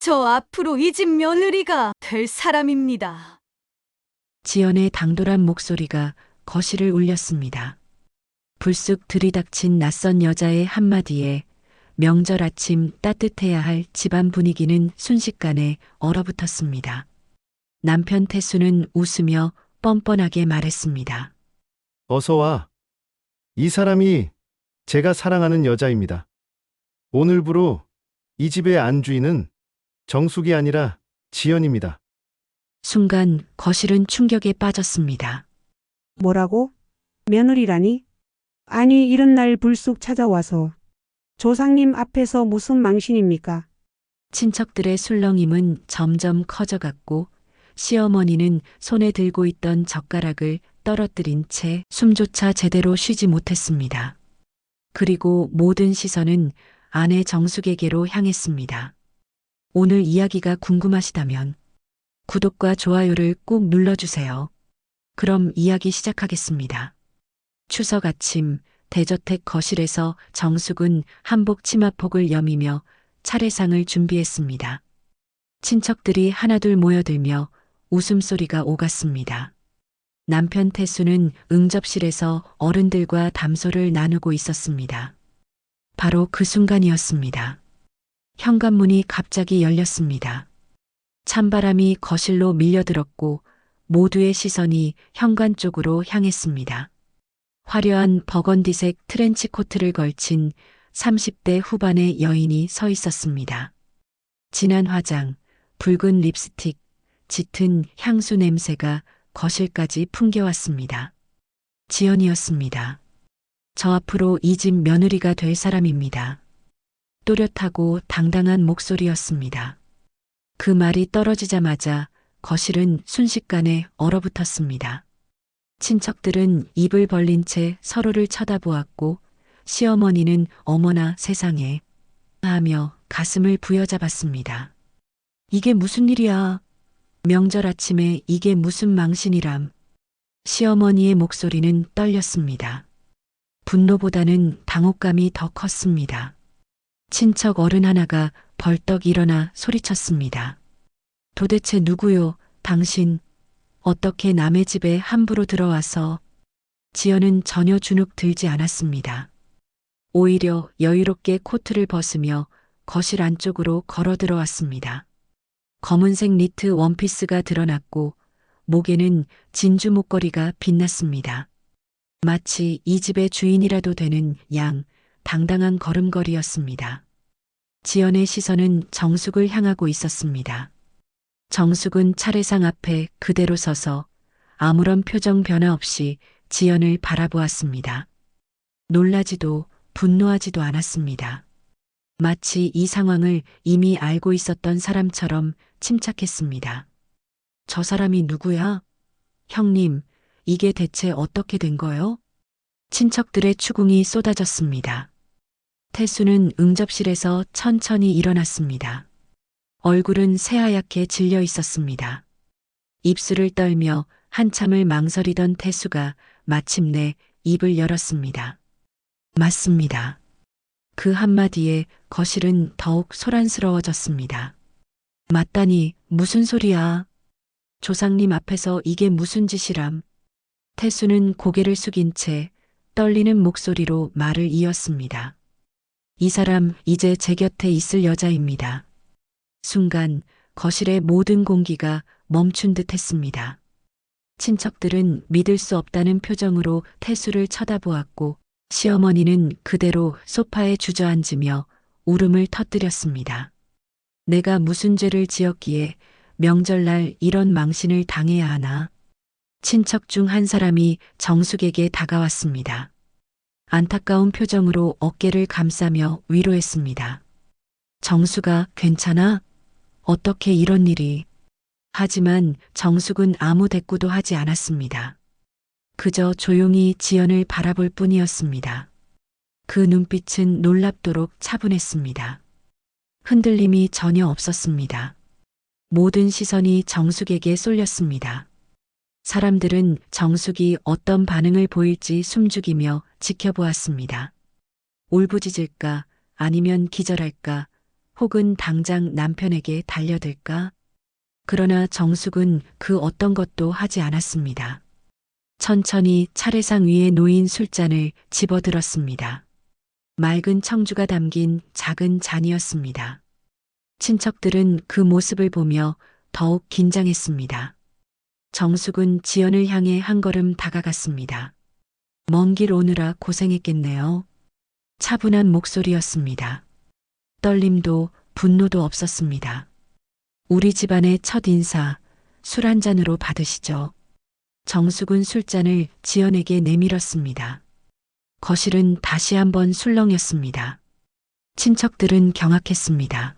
저 앞으로 이 집 며느리가 될 사람입니다. 지연의 당돌한 목소리가 거실을 울렸습니다. 불쑥 들이닥친 낯선 여자의 한마디에 명절 아침 따뜻해야 할 집안 분위기는 순식간에 얼어붙었습니다. 남편 태수는 웃으며 뻔뻔하게 말했습니다. 어서 와. 이 사람이 제가 사랑하는 여자입니다. 오늘부로 이 집의 안주인은 정숙이 아니라 지연입니다. 순간 거실은 충격에 빠졌습니다. 뭐라고? 며느리라니? 아니, 이런 날 불쑥 찾아와서 조상님 앞에서 무슨 망신입니까? 친척들의 술렁임은 점점 커져갔고 시어머니는 손에 들고 있던 젓가락을 떨어뜨린 채 숨조차 제대로 쉬지 못했습니다. 그리고 모든 시선은 아내 정숙에게로 향했습니다. 오늘 이야기가 궁금하시다면 구독과 좋아요를 꼭 눌러주세요. 그럼 이야기 시작하겠습니다. 추석 아침 대저택 거실에서 정숙은 한복 치마폭을 여미며 차례상을 준비했습니다. 친척들이 하나둘 모여들며 웃음소리가 오갔습니다. 남편 태수는 응접실에서 어른들과 담소를 나누고 있었습니다. 바로 그 순간이었습니다. 현관문이 갑자기 열렸습니다. 찬바람이 거실로 밀려들었고 모두의 시선이 현관 쪽으로 향했습니다. 화려한 버건디색 트렌치 코트를 걸친 30대 후반의 여인이 서 있었습니다. 진한 화장, 붉은 립스틱, 짙은 향수 냄새가 거실까지 풍겨왔습니다. 지연이었습니다. 저 앞으로 이 집 며느리가 될 사람입니다. 또렷하고 당당한 목소리였습니다. 그 말이 떨어지자마자 거실은 순식간에 얼어붙었습니다. 친척들은 입을 벌린 채 서로를 쳐다보았고 시어머니는 어머나 세상에 하며 가슴을 부여잡았습니다. 이게 무슨 일이야? 명절 아침에 이게 무슨 망신이람? 시어머니의 목소리는 떨렸습니다. 분노보다는 당혹감이 더 컸습니다. 친척 어른 하나가 벌떡 일어나 소리쳤습니다. 도대체 누구요? 당신 어떻게 남의 집에 함부로 들어와서? 지연은 전혀 주눅 들지 않았습니다. 오히려 여유롭게 코트를 벗으며 거실 안쪽으로 걸어 들어왔습니다. 검은색 니트 원피스가 드러났고 목에는 진주 목걸이가 빛났습니다. 마치 이 집의 주인이라도 되는 양 당당한 걸음걸이였습니다. 지연의 시선은 정숙을 향하고 있었습니다. 정숙은 차례상 앞에 그대로 서서 아무런 표정 변화 없이 지연을 바라보았습니다. 놀라지도 분노하지도 않았습니다. 마치 이 상황을 이미 알고 있었던 사람처럼 침착했습니다. 저 사람이 누구야? 형님, 이게 대체 어떻게 된 거요? 친척들의 추궁이 쏟아졌습니다. 태수는 응접실에서 천천히 일어났습니다. 얼굴은 새하얗게 질려 있었습니다. 입술을 떨며 한참을 망설이던 태수가 마침내 입을 열었습니다. 맞습니다. 그 한마디에 거실은 더욱 소란스러워졌습니다. 맞다니 무슨 소리야? 조상님 앞에서 이게 무슨 짓이람? 태수는 고개를 숙인 채 떨리는 목소리로 말을 이었습니다. 이 사람 이제 제 곁에 있을 여자입니다. 순간 거실의 모든 공기가 멈춘 듯 했습니다. 친척들은 믿을 수 없다는 표정으로 태수를 쳐다보았고 시어머니는 그대로 소파에 주저앉으며 울음을 터뜨렸습니다. 내가 무슨 죄를 지었기에 명절날 이런 망신을 당해야 하나? 친척 중 한 사람이 정숙에게 다가왔습니다. 안타까운 표정으로 어깨를 감싸며 위로했습니다. 정숙아, 괜찮아? 어떻게 이런 일이? 하지만 정숙은 아무 대꾸도 하지 않았습니다. 그저 조용히 지연을 바라볼 뿐이었습니다. 그 눈빛은 놀랍도록 차분했습니다. 흔들림이 전혀 없었습니다. 모든 시선이 정숙에게 쏠렸습니다. 사람들은 정숙이 어떤 반응을 보일지 숨죽이며 지켜보았습니다. 울부짖을까 아니면 기절할까 혹은 당장 남편에게 달려들까? 그러나 정숙은 그 어떤 것도 하지 않았습니다. 천천히 차례상 위에 놓인 술잔을 집어들었습니다. 맑은 청주가 담긴 작은 잔이었습니다. 친척들은 그 모습을 보며 더욱 긴장했습니다. 정숙은 지연을 향해 한 걸음 다가갔습니다. 먼 길 오느라 고생했겠네요. 차분한 목소리였습니다. 떨림도 분노도 없었습니다. 우리 집안의 첫 인사, 술 한 잔으로 받으시죠. 정숙은 술잔을 지연에게 내밀었습니다. 거실은 다시 한번 술렁였습니다. 친척들은 경악했습니다.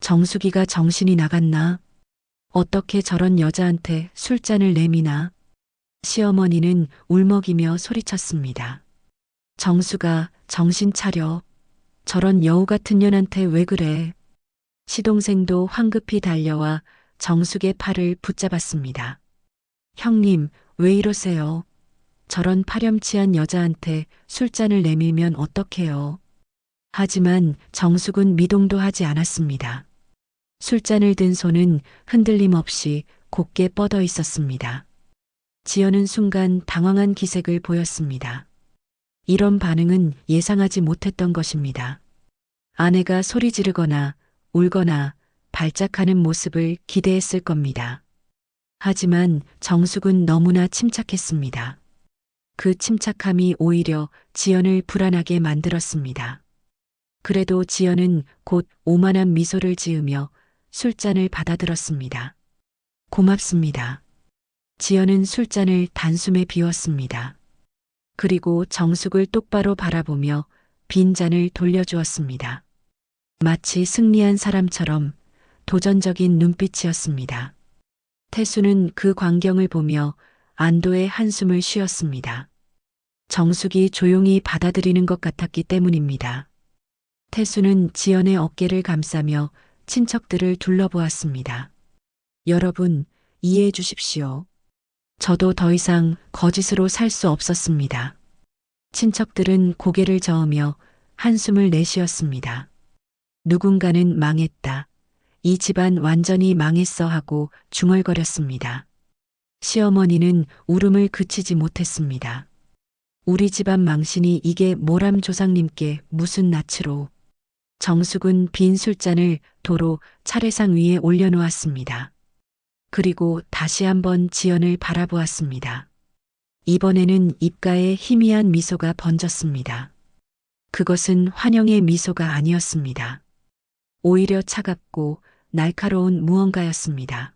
정숙이가 정신이 나갔나? 어떻게 저런 여자한테 술잔을 내미나? 시어머니는 울먹이며 소리쳤습니다. 정수가 정신 차려. 저런 여우 같은 년한테 왜 그래? 시동생도 황급히 달려와 정숙의 팔을 붙잡았습니다. 형님, 왜 이러세요? 저런 파렴치한 여자한테 술잔을 내밀면 어떡해요? 하지만 정숙은 미동도 하지 않았습니다. 술잔을 든 손은 흔들림 없이 곧게 뻗어 있었습니다. 지연은 순간 당황한 기색을 보였습니다. 이런 반응은 예상하지 못했던 것입니다. 아내가 소리 지르거나 울거나 발작하는 모습을 기대했을 겁니다. 하지만 정숙은 너무나 침착했습니다. 그 침착함이 오히려 지연을 불안하게 만들었습니다. 그래도 지연은 곧 오만한 미소를 지으며 술잔을 받아들었습니다. 고맙습니다. 지연은 술잔을 단숨에 비웠습니다. 그리고 정숙을 똑바로 바라보며 빈 잔을 돌려주었습니다. 마치 승리한 사람처럼 도전적인 눈빛이었습니다. 태수는 그 광경을 보며 안도의 한숨을 쉬었습니다. 정숙이 조용히 받아들이는 것 같았기 때문입니다. 태수는 지연의 어깨를 감싸며 친척들을 둘러보았습니다. 여러분, 이해해 주십시오. 저도 더 이상 거짓으로 살 수 없었습니다. 친척들은 고개를 저으며 한숨을 내쉬었습니다. 누군가는 망했다. 이 집안 완전히 망했어 하고 중얼거렸습니다. 시어머니는 울음을 그치지 못했습니다. 우리 집안 망신이 이게 모람 조상님께 무슨 낯으로. 정숙은 빈 술잔을 도로 차례상 위에 올려놓았습니다. 그리고 다시 한번 지연을 바라보았습니다. 이번에는 입가에 희미한 미소가 번졌습니다. 그것은 환영의 미소가 아니었습니다. 오히려 차갑고 날카로운 무언가였습니다.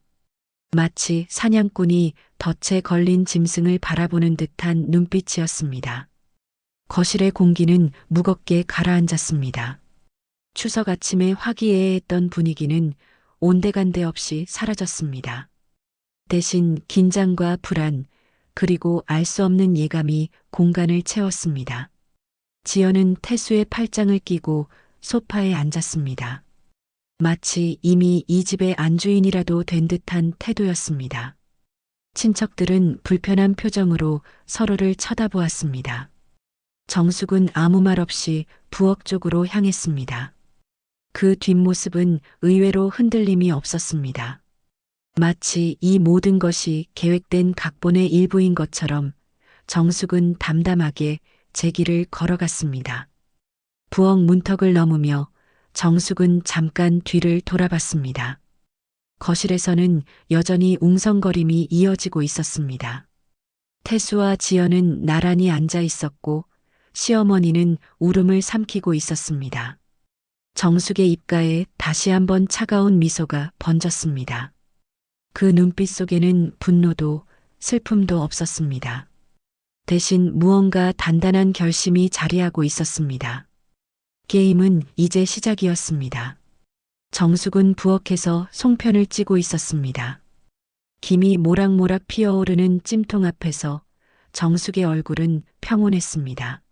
마치 사냥꾼이 덫에 걸린 짐승을 바라보는 듯한 눈빛이었습니다. 거실의 공기는 무겁게 가라앉았습니다. 추석 아침에 화기애애했던 분위기는 온데간데 없이 사라졌습니다. 대신 긴장과 불안, 그리고 알 수 없는 예감이 공간을 채웠습니다. 지연은 태수의 팔짱을 끼고 소파에 앉았습니다. 마치 이미 이 집의 안주인이라도 된 듯한 태도였습니다. 친척들은 불편한 표정으로 서로를 쳐다보았습니다. 정숙은 아무 말 없이 부엌 쪽으로 향했습니다. 그 뒷모습은 의외로 흔들림이 없었습니다. 마치 이 모든 것이 계획된 각본의 일부인 것처럼 정숙은 담담하게 제 길을 걸어갔습니다. 부엌 문턱을 넘으며 정숙은 잠깐 뒤를 돌아봤습니다. 거실에서는 여전히 웅성거림이 이어지고 있었습니다. 태수와 지연은 나란히 앉아 있었고 시어머니는 울음을 삼키고 있었습니다. 정숙의 입가에 다시 한번 차가운 미소가 번졌습니다. 그 눈빛 속에는 분노도 슬픔도 없었습니다. 대신 무언가 단단한 결심이 자리하고 있었습니다. 게임은 이제 시작이었습니다. 정숙은 부엌에서 송편을 찌고 있었습니다. 김이 모락모락 피어오르는 찜통 앞에서 정숙의 얼굴은 평온했습니다.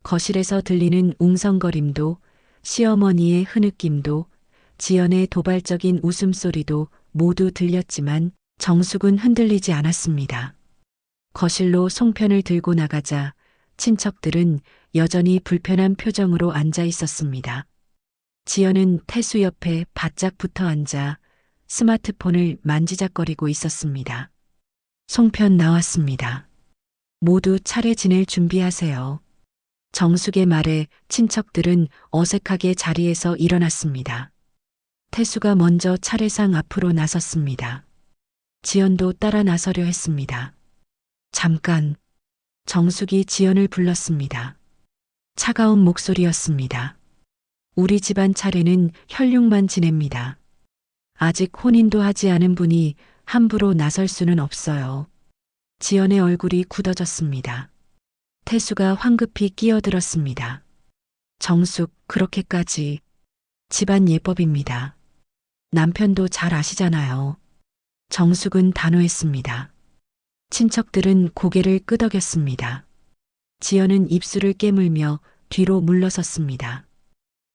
거실에서 들리는 웅성거림도 시어머니의 흐느낌도 지연의 도발적인 웃음소리도 모두 들렸지만 정숙은 흔들리지 않았습니다. 거실로 송편을 들고 나가자 친척들은 여전히 불편한 표정으로 앉아 있었습니다. 지연은 태수 옆에 바짝 붙어 앉아 스마트폰을 만지작거리고 있었습니다. 송편 나왔습니다. 모두 차례 지낼 준비하세요. 정숙의 말에 친척들은 어색하게 자리에서 일어났습니다. 태수가 먼저 차례상 앞으로 나섰습니다. 지연도 따라 나서려 했습니다. 잠깐. 정숙이 지연을 불렀습니다. 차가운 목소리였습니다. 우리 집안 차례는 혈육만 지냅니다. 아직 혼인도 하지 않은 분이 함부로 나설 수는 없어요. 지연의 얼굴이 굳어졌습니다. 태수가 황급히 끼어들었습니다. 정숙, 그렇게까지. 집안 예법입니다. 남편도 잘 아시잖아요. 정숙은 단호했습니다. 친척들은 고개를 끄덕였습니다. 지연은 입술을 깨물며 뒤로 물러섰습니다.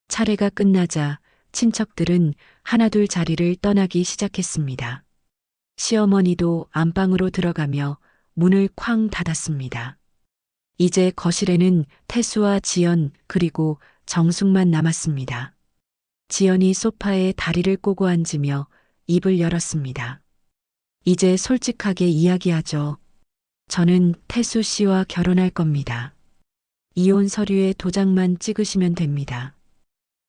차례가 끝나자 친척들은 하나둘 자리를 떠나기 시작했습니다. 시어머니도 안방으로 들어가며 문을 쾅 닫았습니다. 이제 거실에는 태수와 지연 그리고 정숙만 남았습니다. 지연이 소파에 다리를 꼬고 앉으며 입을 열었습니다. 이제 솔직하게 이야기하죠. 저는 태수 씨와 결혼할 겁니다. 이혼 서류에 도장만 찍으시면 됩니다.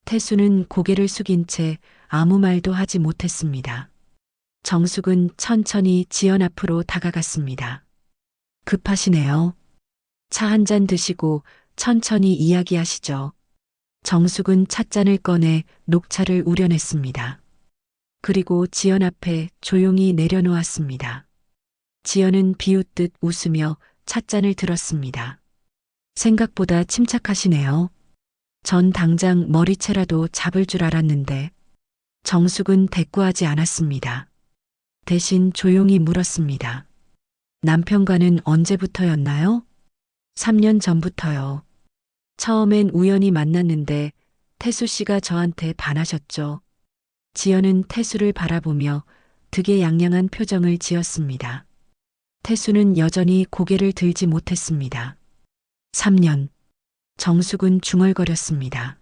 태수는 고개를 숙인 채 아무 말도 하지 못했습니다. 정숙은 천천히 지연 앞으로 다가갔습니다. 급하시네요. 차 한 잔 드시고 천천히 이야기하시죠. 정숙은 찻잔을 꺼내 녹차를 우려냈습니다. 그리고 지연 앞에 조용히 내려놓았습니다. 지연은 비웃듯 웃으며 찻잔을 들었습니다. 생각보다 침착하시네요. 전 당장 머리채라도 잡을 줄 알았는데. 정숙은 대꾸하지 않았습니다. 대신 조용히 물었습니다. 남편과는 언제부터였나요? 3년 전부터요. 처음엔 우연히 만났는데 태수 씨가 저한테 반하셨죠. 지연은 태수를 바라보며 득의양양한 표정을 지었습니다. 태수는 여전히 고개를 들지 못했습니다. 3년. 정숙은 중얼거렸습니다.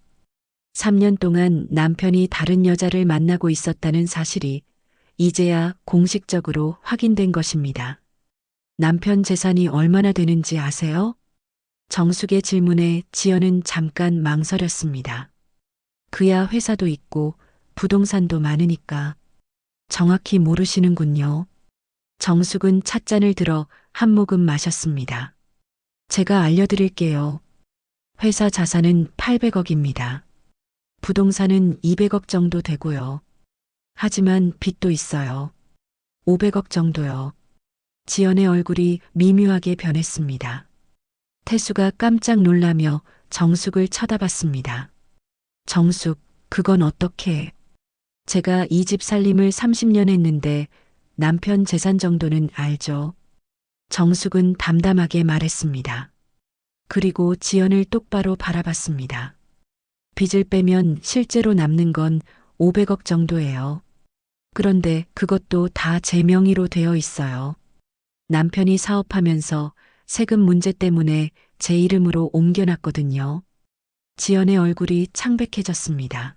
3년 동안 남편이 다른 여자를 만나고 있었다는 사실이 이제야 공식적으로 확인된 것입니다. 남편 재산이 얼마나 되는지 아세요? 정숙의 질문에 지연은 잠깐 망설였습니다. 그야 회사도 있고 부동산도 많으니까. 정확히 모르시는군요. 정숙은 찻잔을 들어 한 모금 마셨습니다. 제가 알려드릴게요. 회사 자산은 800억입니다. 부동산은 200억 정도 되고요. 하지만 빚도 있어요. 500억 정도요. 지연의 얼굴이 미묘하게 변했습니다. 태수가 깜짝 놀라며 정숙을 쳐다봤습니다. 정숙, 그건 어떻게? 제가 이 집 살림을 30년 했는데 남편 재산 정도는 알죠. 정숙은 담담하게 말했습니다. 그리고 지연을 똑바로 바라봤습니다. 빚을 빼면 실제로 남는 건 500억 정도예요. 그런데 그것도 다 제 명의로 되어 있어요. 남편이 사업하면서 세금 문제 때문에 제 이름으로 옮겨놨거든요. 지연의 얼굴이 창백해졌습니다.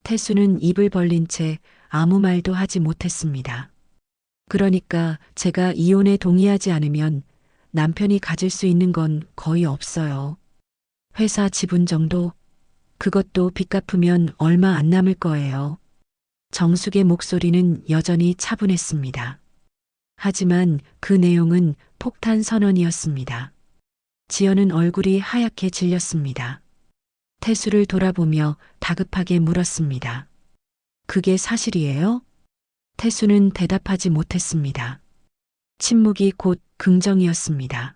태수는 입을 벌린 채 아무 말도 하지 못했습니다. 그러니까 제가 이혼에 동의하지 않으면 남편이 가질 수 있는 건 거의 없어요. 회사 지분 정도? 그것도 빚 갚으면 얼마 안 남을 거예요. 정숙의 목소리는 여전히 차분했습니다. 하지만 그 내용은 폭탄 선언이었습니다. 지연은 얼굴이 하얗게 질렸습니다. 태수를 돌아보며 다급하게 물었습니다. 그게 사실이에요? 태수는 대답하지 못했습니다. 침묵이 곧 긍정이었습니다.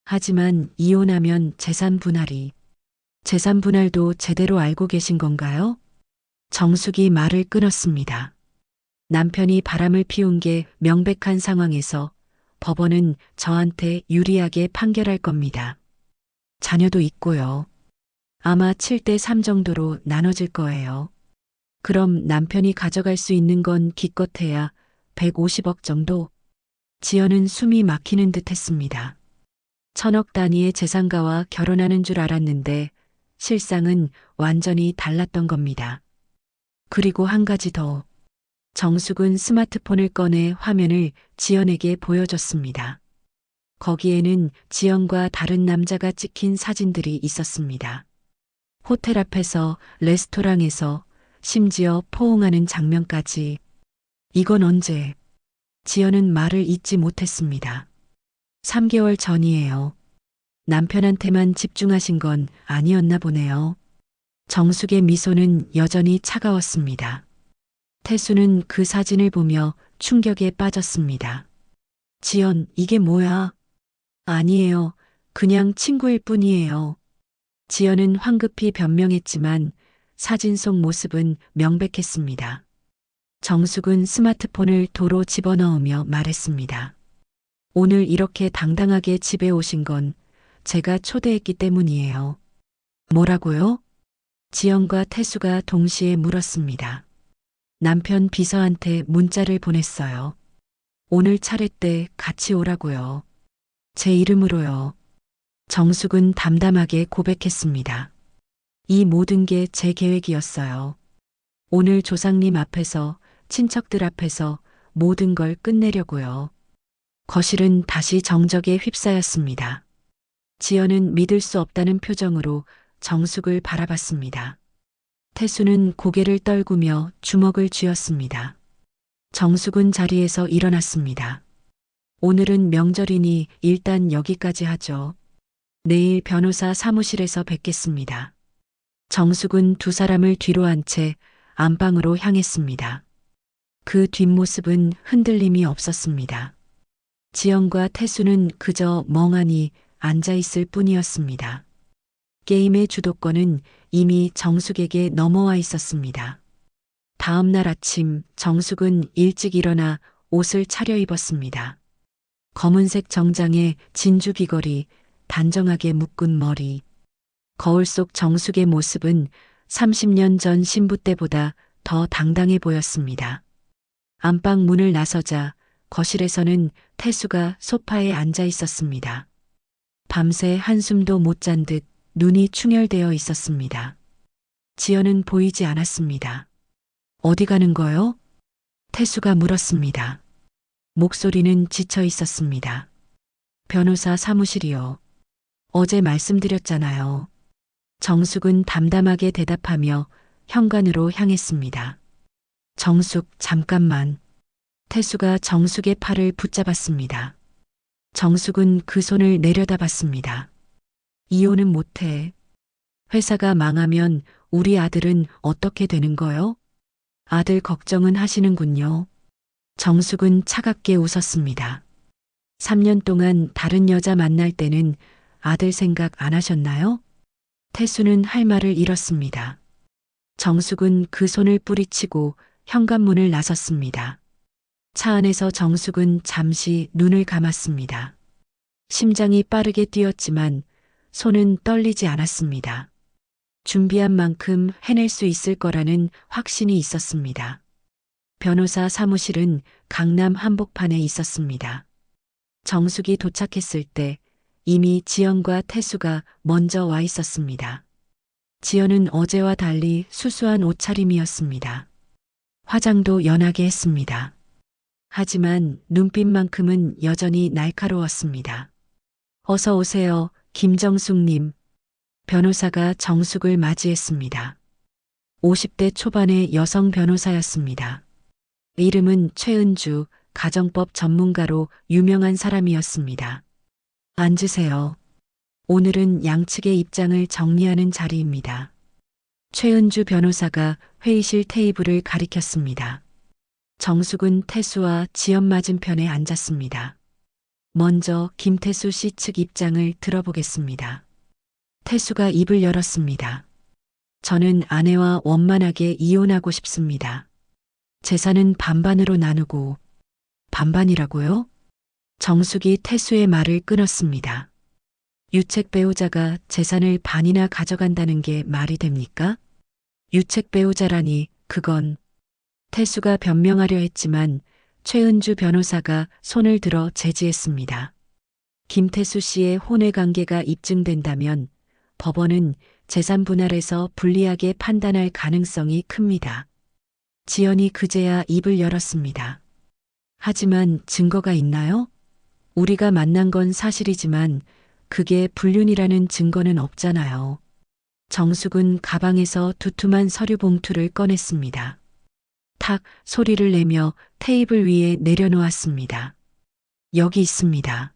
하지만 이혼하면 재산 분할이. 재산 분할도 제대로 알고 계신 건가요? 정숙이 말을 끊었습니다. 남편이 바람을 피운 게 명백한 상황에서 법원은 저한테 유리하게 판결할 겁니다. 자녀도 있고요. 아마 7대3 정도로 나눠질 거예요. 그럼 남편이 가져갈 수 있는 건 기껏해야 150억 정도? 지연은 숨이 막히는 듯 했습니다. 1000억 단위의 재산가와 결혼하는 줄 알았는데 실상은 완전히 달랐던 겁니다. 그리고 한 가지 더. 정숙은 스마트폰을 꺼내 화면을 지연에게 보여줬습니다. 거기에는 지연과 다른 남자가 찍힌 사진들이 있었습니다. 호텔 앞에서, 레스토랑에서, 심지어 포옹하는 장면까지. 이건 언제? 지연은 말을 잇지 못했습니다. 3개월 전이에요. 남편한테만 집중하신 건 아니었나 보네요. 정숙의 미소는 여전히 차가웠습니다. 태수는 그 사진을 보며 충격에 빠졌습니다. 지연, 이게 뭐야? 아니에요. 그냥 친구일 뿐이에요. 지연은 황급히 변명했지만 사진 속 모습은 명백했습니다. 정숙은 스마트폰을 도로 집어넣으며 말했습니다. 오늘 이렇게 당당하게 집에 오신 건 제가 초대했기 때문이에요. 뭐라고요? 지연과 태수가 동시에 물었습니다. 남편 비서한테 문자를 보냈어요. 오늘 차례 때 같이 오라고요. 제 이름으로요. 정숙은 담담하게 고백했습니다. 이 모든 게 제 계획이었어요. 오늘 조상님 앞에서, 친척들 앞에서 모든 걸 끝내려고요. 거실은 다시 정적에 휩싸였습니다. 지연은 믿을 수 없다는 표정으로 정숙을 바라봤습니다. 태수는 고개를 떨구며 주먹을 쥐었습니다. 정숙은 자리에서 일어났습니다. 오늘은 명절이니 일단 여기까지 하죠. 내일 변호사 사무실에서 뵙겠습니다. 정숙은 두 사람을 뒤로 한 채 안방으로 향했습니다. 그 뒷모습은 흔들림이 없었습니다. 지연과 태수는 그저 멍하니 앉아 있을 뿐이었습니다. 게임의 주도권은 이미 정숙에게 넘어와 있었습니다. 다음 날 아침 정숙은 일찍 일어나 옷을 차려입었습니다. 검은색 정장에 진주 귀걸이, 단정하게 묶은 머리. 거울 속 정숙의 모습은 30년 전 신부 때보다 더 당당해 보였습니다. 안방 문을 나서자 거실에서는 태수가 소파에 앉아 있었습니다. 밤새 한숨도 못 잔 듯 눈이 충혈되어 있었습니다. 지연은 보이지 않았습니다. 어디 가는 거요? 태수가 물었습니다. 목소리는 지쳐 있었습니다. 변호사 사무실이요. 어제 말씀드렸잖아요. 정숙은 담담하게 대답하며 현관으로 향했습니다. 정숙, 잠깐만. 태수가 정숙의 팔을 붙잡았습니다. 정숙은 그 손을 내려다봤습니다. 이혼은 못해. 회사가 망하면 우리 아들은 어떻게 되는 거요? 아들 걱정은 하시는군요. 정숙은 차갑게 웃었습니다. 3년 동안 다른 여자 만날 때는 아들 생각 안 하셨나요? 태수는 할 말을 잃었습니다. 정숙은 그 손을 뿌리치고 현관문을 나섰습니다. 차 안에서 정숙은 잠시 눈을 감았습니다. 심장이 빠르게 뛰었지만 손은 떨리지 않았습니다. 준비한 만큼 해낼 수 있을 거라는 확신이 있었습니다. 변호사 사무실은 강남 한복판에 있었습니다. 정숙이 도착했을 때 이미 지연과 태수가 먼저 와 있었습니다. 지연은 어제와 달리 수수한 옷차림이었습니다. 화장도 연하게 했습니다. 하지만 눈빛만큼은 여전히 날카로웠습니다. 어서 오세요, 김정숙님. 변호사가 정숙을 맞이했습니다. 50대 초반의 여성 변호사였습니다. 이름은 최은주, 가정법 전문가로 유명한 사람이었습니다. 앉으세요. 오늘은 양측의 입장을 정리하는 자리입니다. 최은주 변호사가 회의실 테이블을 가리켰습니다. 정숙은 태수와 지연 맞은편에 앉았습니다. 먼저 김태수 씨 측 입장을 들어보겠습니다. 태수가 입을 열었습니다. 저는 아내와 원만하게 이혼하고 싶습니다. 재산은 반반으로 나누고. 반반이라고요? 정숙이 태수의 말을 끊었습니다. 유책 배우자가 재산을 반이나 가져간다는 게 말이 됩니까? 유책 배우자라니 그건. 태수가 변명하려 했지만 최은주 변호사가 손을 들어 제지했습니다. 김태수 씨의 혼외 관계가 입증된다면 법원은 재산 분할에서 불리하게 판단할 가능성이 큽니다. 지연이 그제야 입을 열었습니다. 하지만 증거가 있나요? 우리가 만난 건 사실이지만 그게 불륜이라는 증거는 없잖아요. 정숙은 가방에서 두툼한 서류 봉투를 꺼냈습니다. 탁 소리를 내며 테이블 위에 내려놓았습니다. 여기 있습니다.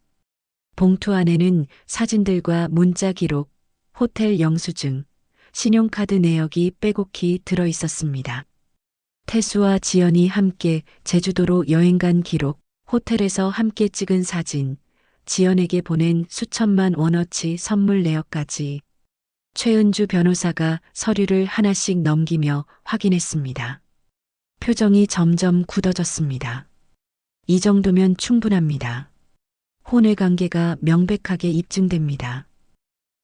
봉투 안에는 사진들과 문자 기록, 호텔 영수증, 신용카드 내역이 빼곡히 들어 있었습니다. 태수와 지연이 함께 제주도로 여행 간 기록, 호텔에서 함께 찍은 사진, 지연에게 보낸 수천만 원어치 선물 내역까지 최은주 변호사가 서류를 하나씩 넘기며 확인했습니다. 표정이 점점 굳어졌습니다. 이 정도면 충분합니다. 혼외 관계가 명백하게 입증됩니다.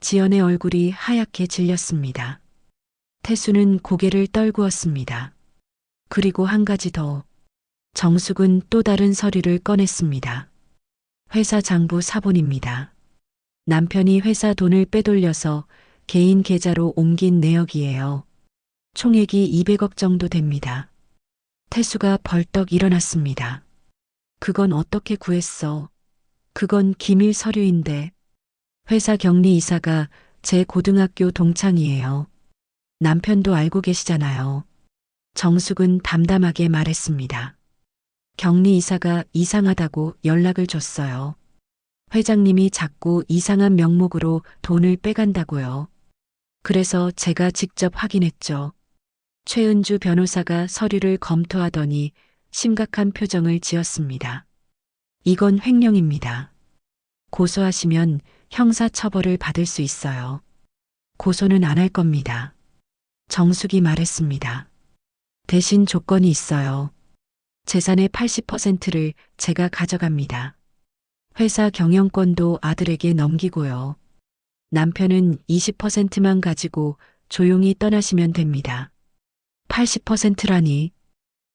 지연의 얼굴이 하얗게 질렸습니다. 태수는 고개를 떨구었습니다. 그리고 한 가지 더. 정숙은 또 다른 서류를 꺼냈습니다. 회사 장부 사본입니다. 남편이 회사 돈을 빼돌려서 개인 계좌로 옮긴 내역이에요. 총액이 200억 정도 됩니다. 태수가 벌떡 일어났습니다. 그건 어떻게 구했어? 그건 기밀 서류인데. 회사 격리 이사가 제 고등학교 동창이에요. 남편도 알고 계시잖아요. 정숙은 담담하게 말했습니다. 격리 이사가 이상하다고 연락을 줬어요. 회장님이 자꾸 이상한 명목으로 돈을 빼간다고요. 그래서 제가 직접 확인했죠. 최은주 변호사가 서류를 검토하더니 심각한 표정을 지었습니다. 이건 횡령입니다. 고소하시면 형사처벌을 받을 수 있어요. 고소는 안 할 겁니다. 정숙이 말했습니다. 대신 조건이 있어요. 재산의 80%를 제가 가져갑니다. 회사 경영권도 아들에게 넘기고요. 남편은 20%만 가지고 조용히 떠나시면 됩니다. 80%라니.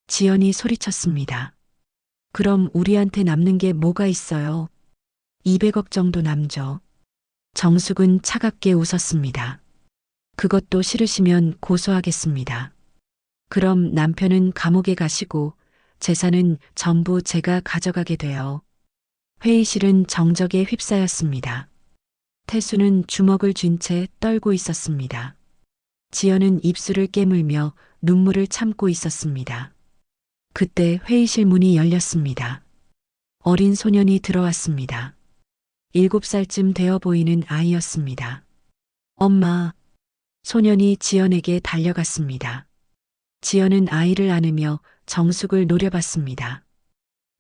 지연이 소리쳤습니다. 그럼 우리한테 남는 게 뭐가 있어요? 200억 정도 남죠. 정숙은 차갑게 웃었습니다. 그것도 싫으시면 고소하겠습니다. 그럼 남편은 감옥에 가시고 재산은 전부 제가 가져가게 돼요. 회의실은 정적에 휩싸였습니다. 태수는 주먹을 쥔 채 떨고 있었습니다. 지연은 입술을 깨물며 눈물을 참고 있었습니다. 그때 회의실 문이 열렸습니다. 어린 소년이 들어왔습니다. 7살쯤 되어 보이는 아이였습니다. 엄마. 소년이 지연에게 달려갔습니다. 지연은 아이를 안으며 정숙을 노려봤습니다.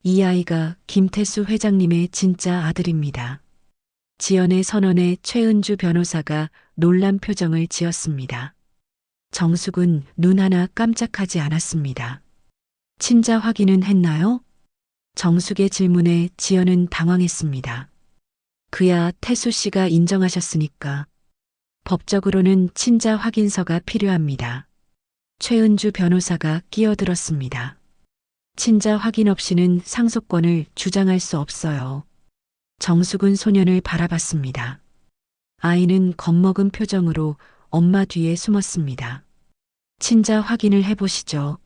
이 아이가 김태수 회장님의 진짜 아들입니다. 지연의 선언에 최은주 변호사가 놀란 표정을 지었습니다. 정숙은 눈 하나 깜짝하지 않았습니다. 친자 확인은 했나요? 정숙의 질문에 지연은 당황했습니다. 그야 태수 씨가 인정하셨으니까. 법적으로는 친자 확인서가 필요합니다. 최은주 변호사가 끼어들었습니다. 친자 확인 없이는 상속권을 주장할 수 없어요. 정숙은 소년을 바라봤습니다. 아이는 겁먹은 표정으로 엄마 뒤에 숨었습니다. 친자 확인을 해보시죠.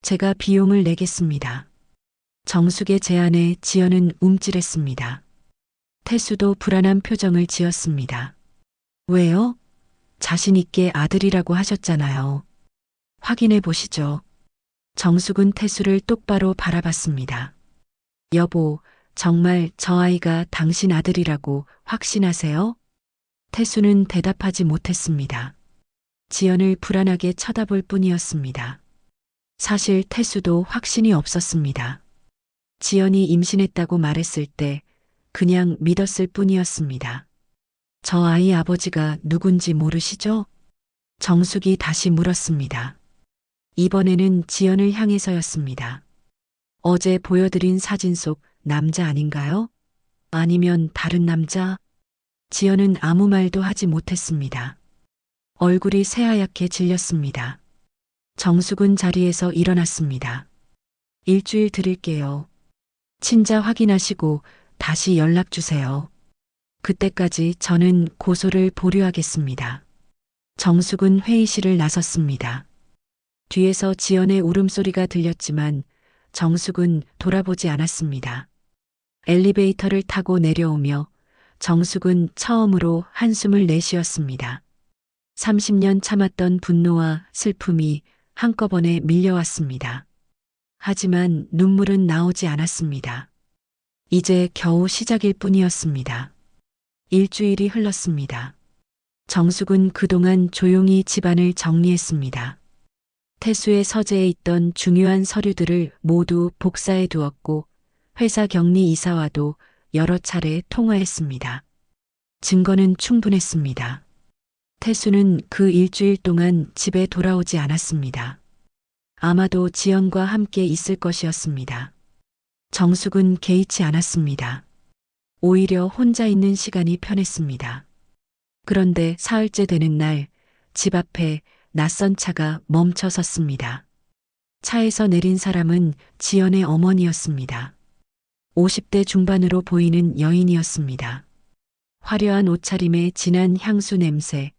제가 비용을 내겠습니다. 정숙의 제안에 지연은 움찔했습니다. 태수도 불안한 표정을 지었습니다. 왜요? 자신 있게 아들이라고 하셨잖아요. 확인해 보시죠. 정숙은 태수를 똑바로 바라봤습니다. 여보, 정말 저 아이가 당신 아들이라고 확신하세요? 태수는 대답하지 못했습니다. 지연을 불안하게 쳐다볼 뿐이었습니다. 사실 태수도 확신이 없었습니다. 지연이 임신했다고 말했을 때 그냥 믿었을 뿐이었습니다. 저 아이 아버지가 누군지 모르시죠? 정숙이 다시 물었습니다. 이번에는 지연을 향해서였습니다. 어제 보여드린 사진 속 남자 아닌가요? 아니면 다른 남자? 지연은 아무 말도 하지 못했습니다. 얼굴이 새하얗게 질렸습니다. 정숙은 자리에서 일어났습니다. 일주일 드릴게요. 친자 확인하시고 다시 연락 주세요. 그때까지 저는 고소를 보류하겠습니다. 정숙은 회의실을 나섰습니다. 뒤에서 지연의 울음소리가 들렸지만 정숙은 돌아보지 않았습니다. 엘리베이터를 타고 내려오며 정숙은 처음으로 한숨을 내쉬었습니다. 30년 참았던 분노와 슬픔이 한꺼번에 밀려왔습니다. 하지만 눈물은 나오지 않았습니다. 이제 겨우 시작일 뿐이었습니다. 일주일이 흘렀습니다. 정숙은 그동안 조용히 집안을 정리했습니다. 태수의 서재에 있던 중요한 서류들을 모두 복사해 두었고 회사 격리 이사와도 여러 차례 통화했습니다. 증거는 충분했습니다. 태수는 그 일주일 동안 집에 돌아오지 않았습니다. 아마도 지연과 함께 있을 것이었습니다. 정숙은 개의치 않았습니다. 오히려 혼자 있는 시간이 편했습니다. 그런데 사흘째 되는 날, 집 앞에 낯선 차가 멈춰 섰습니다. 차에서 내린 사람은 지연의 어머니였습니다. 50대 중반으로 보이는 여인이었습니다. 화려한 옷차림에 진한 향수 냄새,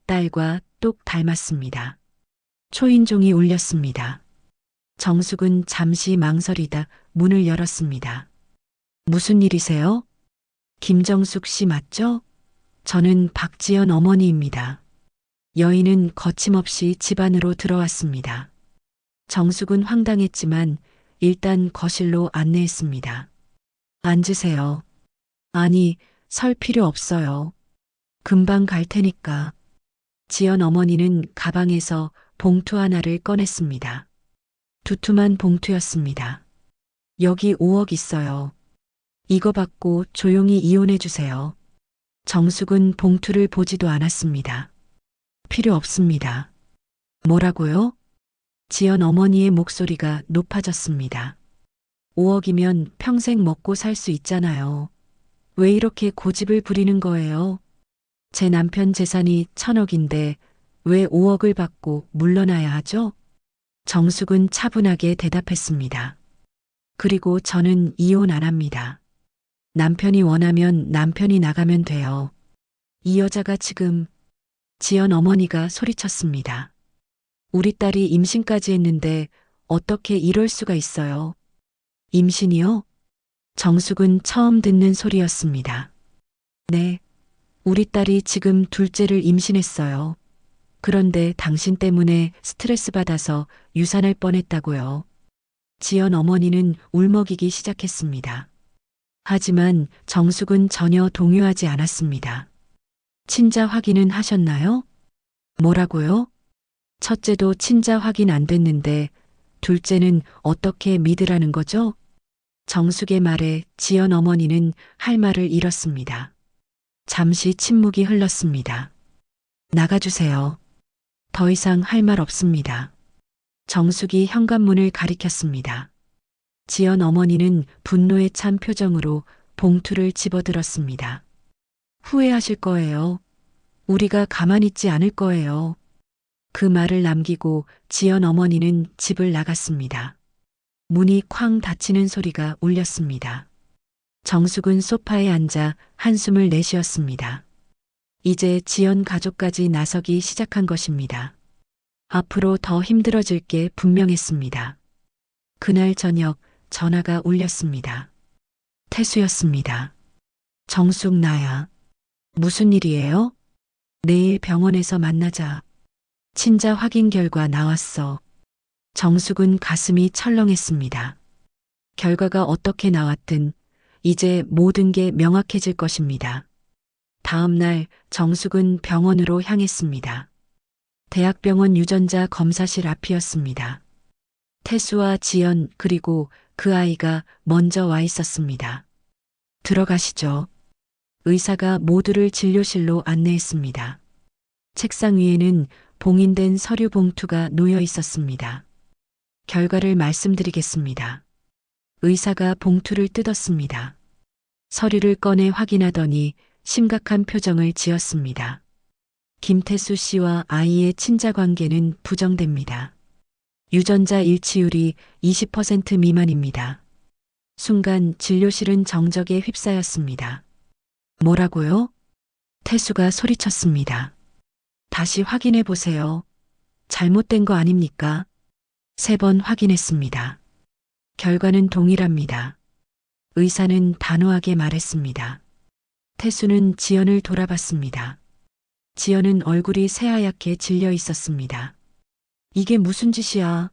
딸과 똑 닮았습니다. 초인종이 울렸습니다. 정숙은 잠시 망설이다 문을 열었습니다. 무슨 일이세요? 김정숙 씨 맞죠? 저는 박지연 어머니입니다. 여인은 거침없이 집 안으로 들어왔습니다. 정숙은 황당했지만 일단 거실로 안내했습니다. 앉으세요. 아니, 설 필요 없어요. 금방 갈 테니까. 지연 어머니는 가방에서 봉투 하나를 꺼냈습니다. 두툼한 봉투였습니다. 여기 5억 있어요. 이거 받고 조용히 이혼해 주세요. 정숙은 봉투를 보지도 않았습니다. 필요 없습니다. 뭐라고요? 지연 어머니의 목소리가 높아졌습니다. 5억이면 평생 먹고 살 수 있잖아요. 왜 이렇게 고집을 부리는 거예요? 제 남편 재산이 1,000억인데 왜 5억을 받고 물러나야 하죠? 정숙은 차분하게 대답했습니다. 그리고 저는 이혼 안 합니다. 남편이 원하면 남편이 나가면 돼요. 이 여자가 지금... 지연 어머니가 소리쳤습니다. 우리 딸이 임신까지 했는데 어떻게 이럴 수가 있어요? 임신이요? 정숙은 처음 듣는 소리였습니다. 네, 우리 딸이 지금 둘째를 임신했어요. 그런데 당신 때문에 스트레스 받아서 유산할 뻔했다고요. 지연 어머니는 울먹이기 시작했습니다. 하지만 정숙은 전혀 동요하지 않았습니다. 친자 확인은 하셨나요? 뭐라고요? 첫째도 친자 확인 안 됐는데 둘째는 어떻게 믿으라는 거죠? 정숙의 말에 지연 어머니는 할 말을 잃었습니다. 잠시 침묵이 흘렀습니다. 나가주세요. 더 이상 할 말 없습니다. 정숙이 현관문을 가리켰습니다. 지연 어머니는 분노에 찬 표정으로 봉투를 집어들었습니다. 후회하실 거예요. 우리가 가만히 있지 않을 거예요. 그 말을 남기고 지연 어머니는 집을 나갔습니다. 문이 쾅 닫히는 소리가 울렸습니다. 정숙은 소파에 앉아 한숨을 내쉬었습니다. 이제 지연 가족까지 나서기 시작한 것입니다. 앞으로 더 힘들어질 게 분명했습니다. 그날 저녁 전화가 울렸습니다. 태수였습니다. 정숙 나야. 무슨 일이에요? 내일 병원에서 만나자. 친자 확인 결과 나왔어. 정숙은 가슴이 철렁했습니다. 결과가 어떻게 나왔든 이제 모든 게 명확해질 것입니다. 다음 날 정숙은 병원으로 향했습니다. 대학병원 유전자 검사실 앞이었습니다. 태수와 지연 그리고 그 아이가 먼저 와 있었습니다. 들어가시죠. 의사가 모두를 진료실로 안내했습니다. 책상 위에는 봉인된 서류 봉투가 놓여 있었습니다. 결과를 말씀드리겠습니다. 의사가 봉투를 뜯었습니다. 서류를 꺼내 확인하더니 심각한 표정을 지었습니다. 김태수 씨와 아이의 친자 관계는 부정됩니다. 유전자 일치율이 20% 미만입니다. 순간 진료실은 정적에 휩싸였습니다. 뭐라고요? 태수가 소리쳤습니다. 다시 확인해 보세요. 잘못된 거 아닙니까? 3번 확인했습니다. 결과는 동일합니다. 의사는 단호하게 말했습니다. 태수는 지연을 돌아봤습니다. 지연은 얼굴이 새하얗게 질려 있었습니다. 이게 무슨 짓이야?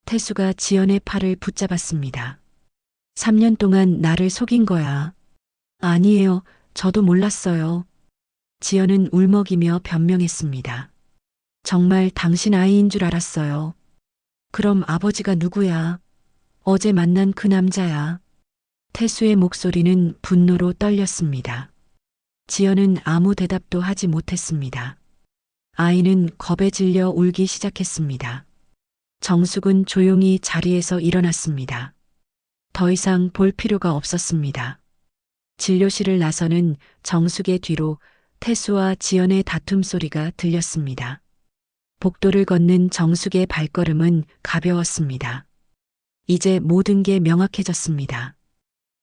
태수가 지연의 팔을 붙잡았습니다. 3년 동안 나를 속인 거야. 아니에요. 저도 몰랐어요. 지연은 울먹이며 변명했습니다. 정말 당신 아이인 줄 알았어요. 그럼 아버지가 누구야? 어제 만난 그 남자야. 태수의 목소리는 분노로 떨렸습니다. 지연은 아무 대답도 하지 못했습니다. 아이는 겁에 질려 울기 시작했습니다. 정숙은 조용히 자리에서 일어났습니다. 더 이상 볼 필요가 없었습니다. 진료실을 나서는 정숙의 뒤로 태수와 지연의 다툼 소리가 들렸습니다. 복도를 걷는 정숙의 발걸음은 가벼웠습니다. 이제 모든 게 명확해졌습니다.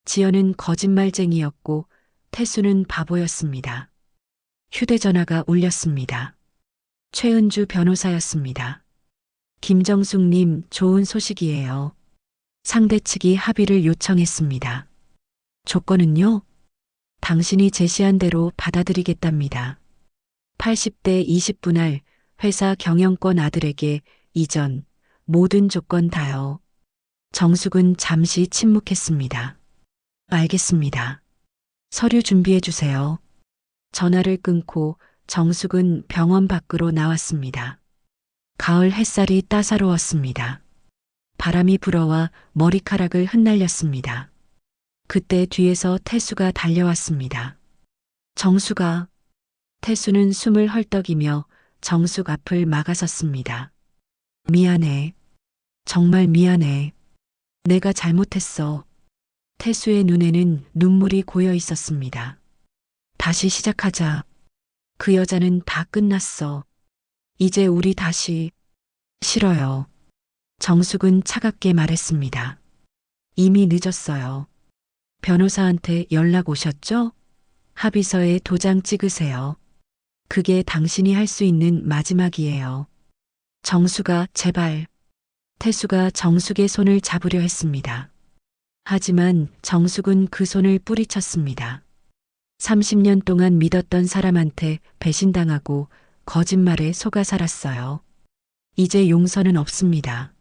지연은 거짓말쟁이였고 태수는 바보였습니다. 휴대전화가 울렸습니다. 최은주 변호사였습니다. 김정숙님, 좋은 소식이에요. 상대 측이 합의를 요청했습니다. 조건은요? 당신이 제시한 대로 받아들이겠답니다. 80대 20분할 회사 경영권 아들에게 이전, 모든 조건 다요. 정숙은 잠시 침묵했습니다. 알겠습니다. 서류 준비해 주세요. 전화를 끊고 정숙은 병원 밖으로 나왔습니다. 가을 햇살이 따사로웠습니다. 바람이 불어와 머리카락을 흩날렸습니다. 그때 뒤에서 태수가 달려왔습니다. 정숙아. 태수는 숨을 헐떡이며 정숙 앞을 막아섰습니다. 미안해. 정말 미안해. 내가 잘못했어. 태수의 눈에는 눈물이 고여 있었습니다. 다시 시작하자. 그 여자는 다 끝났어. 이제 우리 다시. 싫어요. 정숙은 차갑게 말했습니다. 이미 늦었어요. 변호사한테 연락 오셨죠? 합의서에 도장 찍으세요. 그게 당신이 할 수 있는 마지막이에요. 정수가 제발. 태수가 정숙의 손을 잡으려 했습니다. 하지만 정숙은 그 손을 뿌리쳤습니다. 30년 동안 믿었던 사람한테 배신당하고 거짓말에 속아 살았어요. 이제 용서는 없습니다.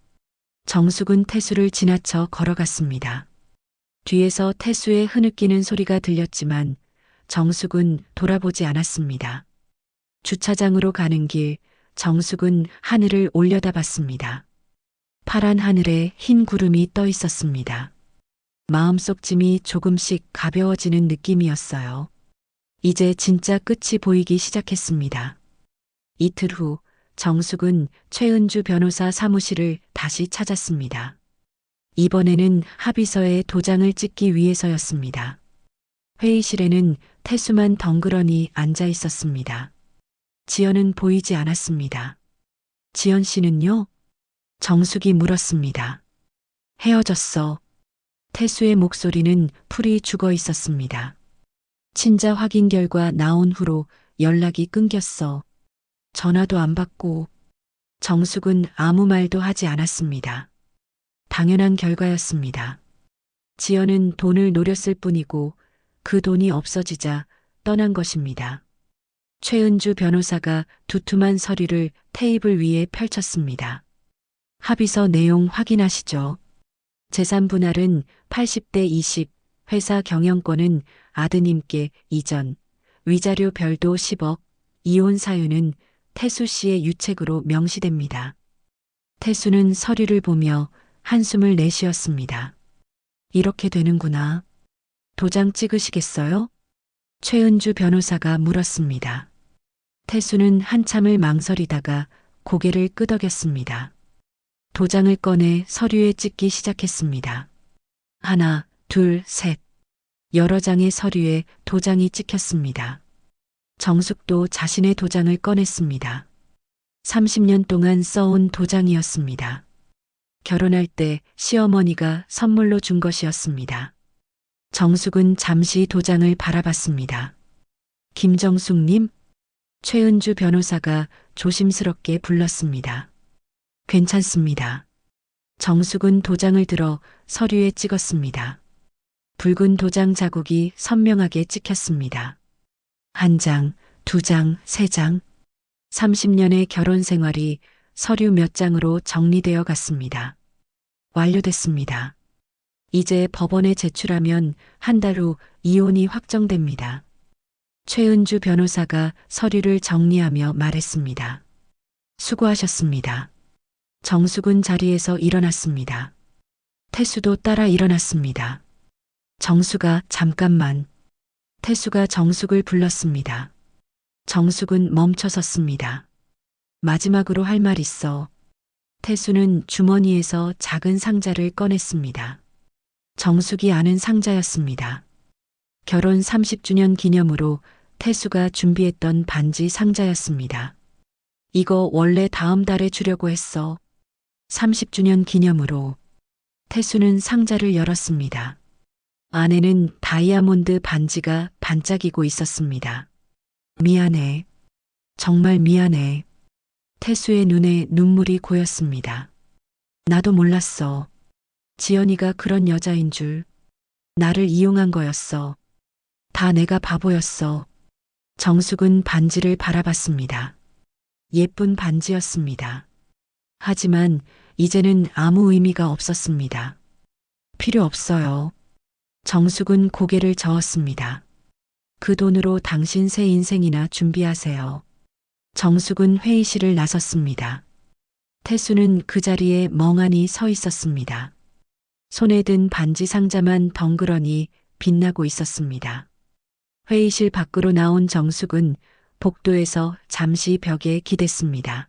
정숙은 태수를 지나쳐 걸어갔습니다. 뒤에서 태수의 흐느끼는 소리가 들렸지만 정숙은 돌아보지 않았습니다. 주차장으로 가는 길, 정숙은 하늘을 올려다봤습니다. 파란 하늘에 흰 구름이 떠 있었습니다. 마음속 짐이 조금씩 가벼워지는 느낌이었어요. 이제 진짜 끝이 보이기 시작했습니다. 이틀 후 정숙은 최은주 변호사 사무실을 다시 찾았습니다. 이번에는 합의서에 도장을 찍기 위해서였습니다. 회의실에는 태수만 덩그러니 앉아 있었습니다. 지연은 보이지 않았습니다. 지연 씨는요? 정숙이 물었습니다. 헤어졌어. 태수의 목소리는 풀이 죽어 있었습니다. 친자 확인 결과 나온 후로 연락이 끊겼어. 전화도 안 받고. 정숙은 아무 말도 하지 않았습니다. 당연한 결과였습니다. 지연은 돈을 노렸을 뿐이고 그 돈이 없어지자 떠난 것입니다. 최은주 변호사가 두툼한 서류를 테이블 위에 펼쳤습니다. 합의서 내용 확인하시죠. 재산 분할은 80대 20, 회사 경영권은 아드님께 이전, 위자료 별도 10억, 이혼 사유는 태수 씨의 유책으로 명시됩니다. 태수는 서류를 보며 한숨을 내쉬었습니다. 이렇게 되는구나. 도장 찍으시겠어요? 최은주 변호사가 물었습니다. 태수는 한참을 망설이다가 고개를 끄덕였습니다. 도장을 꺼내 서류에 찍기 시작했습니다. 하나, 둘, 셋. 여러 장의 서류에 도장이 찍혔습니다. 정숙도 자신의 도장을 꺼냈습니다. 30년 동안 써온 도장이었습니다. 결혼할 때 시어머니가 선물로 준 것이었습니다. 정숙은 잠시 도장을 바라봤습니다. 김정숙님? 최은주 변호사가 조심스럽게 불렀습니다. 괜찮습니다. 정숙은 도장을 들어 서류에 찍었습니다. 붉은 도장 자국이 선명하게 찍혔습니다. 한 장, 두 장, 세 장. 30년의 결혼 생활이 서류 몇 장으로 정리되어 갔습니다. 완료됐습니다. 이제 법원에 제출하면 한 달 후 이혼이 확정됩니다. 최은주 변호사가 서류를 정리하며 말했습니다. 수고하셨습니다. 정숙은 자리에서 일어났습니다. 태수도 따라 일어났습니다. 정수가 잠깐만. 태수가 정숙을 불렀습니다. 정숙은 멈춰섰습니다. 마지막으로 할 말 있어. 태수는 주머니에서 작은 상자를 꺼냈습니다. 정숙이 아는 상자였습니다. 결혼 30주년 기념으로 태수가 준비했던 반지 상자였습니다. 이거 원래 다음 달에 주려고 했어. 30주년 기념으로. 태수는 상자를 열었습니다. 안에는 다이아몬드 반지가 반짝이고 있었습니다. 미안해. 정말 미안해. 태수의 눈에 눈물이 고였습니다. 나도 몰랐어. 지연이가 그런 여자인 줄. 나를 이용한 거였어. 다 내가 바보였어. 정숙은 반지를 바라봤습니다. 예쁜 반지였습니다. 하지만 이제는 아무 의미가 없었습니다. 필요 없어요. 정숙은 고개를 저었습니다. 그 돈으로 당신 새 인생이나 준비하세요. 정숙은 회의실을 나섰습니다. 태수는 그 자리에 멍하니 서 있었습니다. 손에 든 반지 상자만 덩그러니 빛나고 있었습니다. 회의실 밖으로 나온 정숙은 복도에서 잠시 벽에 기댔습니다.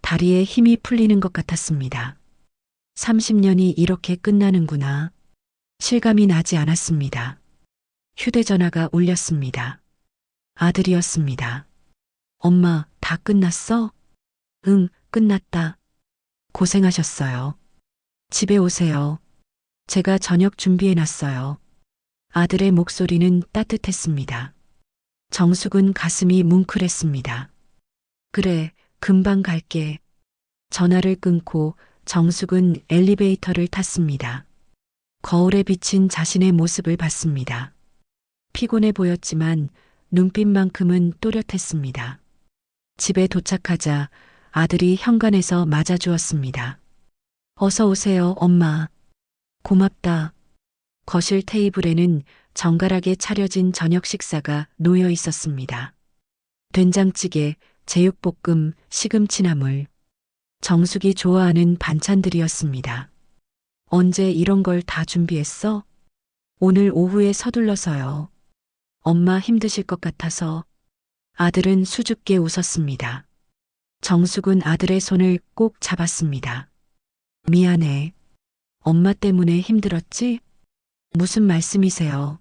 다리에 힘이 풀리는 것 같았습니다. 30년이 이렇게 끝나는구나. 실감이 나지 않았습니다. 휴대전화가 울렸습니다. 아들이었습니다. 엄마, 다 끝났어? 응, 끝났다. 고생하셨어요. 집에 오세요. 제가 저녁 준비해놨어요. 아들의 목소리는 따뜻했습니다. 정숙은 가슴이 뭉클했습니다. 그래, 금방 갈게. 전화를 끊고 정숙은 엘리베이터를 탔습니다. 거울에 비친 자신의 모습을 봤습니다. 피곤해 보였지만 눈빛만큼은 또렷했습니다. 집에 도착하자 아들이 현관에서 맞아주었습니다. 어서 오세요, 엄마. 고맙다. 거실 테이블에는 정갈하게 차려진 저녁 식사가 놓여 있었습니다. 된장찌개, 제육볶음, 시금치나물. 정숙이 좋아하는 반찬들이었습니다. 언제 이런 걸 다 준비했어? 오늘 오후에 서둘러서요. 엄마 힘드실 것 같아서. 아들은 수줍게 웃었습니다. 정숙은 아들의 손을 꼭 잡았습니다. 미안해. 엄마 때문에 힘들었지? 무슨 말씀이세요?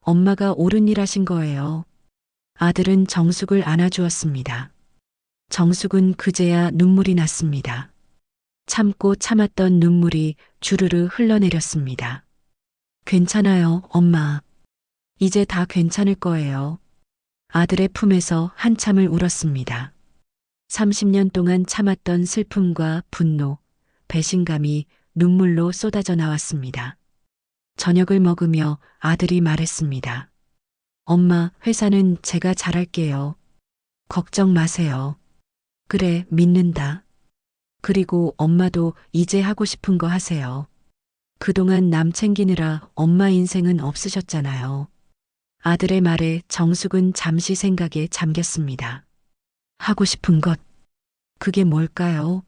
엄마가 옳은 일 하신 거예요. 아들은 정숙을 안아주었습니다. 정숙은 그제야 눈물이 났습니다. 참고 참았던 눈물이 주르르 흘러내렸습니다. 괜찮아요, 엄마. 이제 다 괜찮을 거예요. 아들의 품에서 한참을 울었습니다. 30년 동안 참았던 슬픔과 분노, 배신감이 눈물로 쏟아져 나왔습니다. 저녁을 먹으며 아들이 말했습니다. 엄마, 회사는 제가 잘할게요. 걱정 마세요. 그래, 믿는다. 그리고 엄마도 이제 하고 싶은 거 하세요. 그동안 남 챙기느라 엄마 인생은 없으셨잖아요. 아들의 말에 정숙은 잠시 생각에 잠겼습니다. 하고 싶은 것, 그게 뭘까요?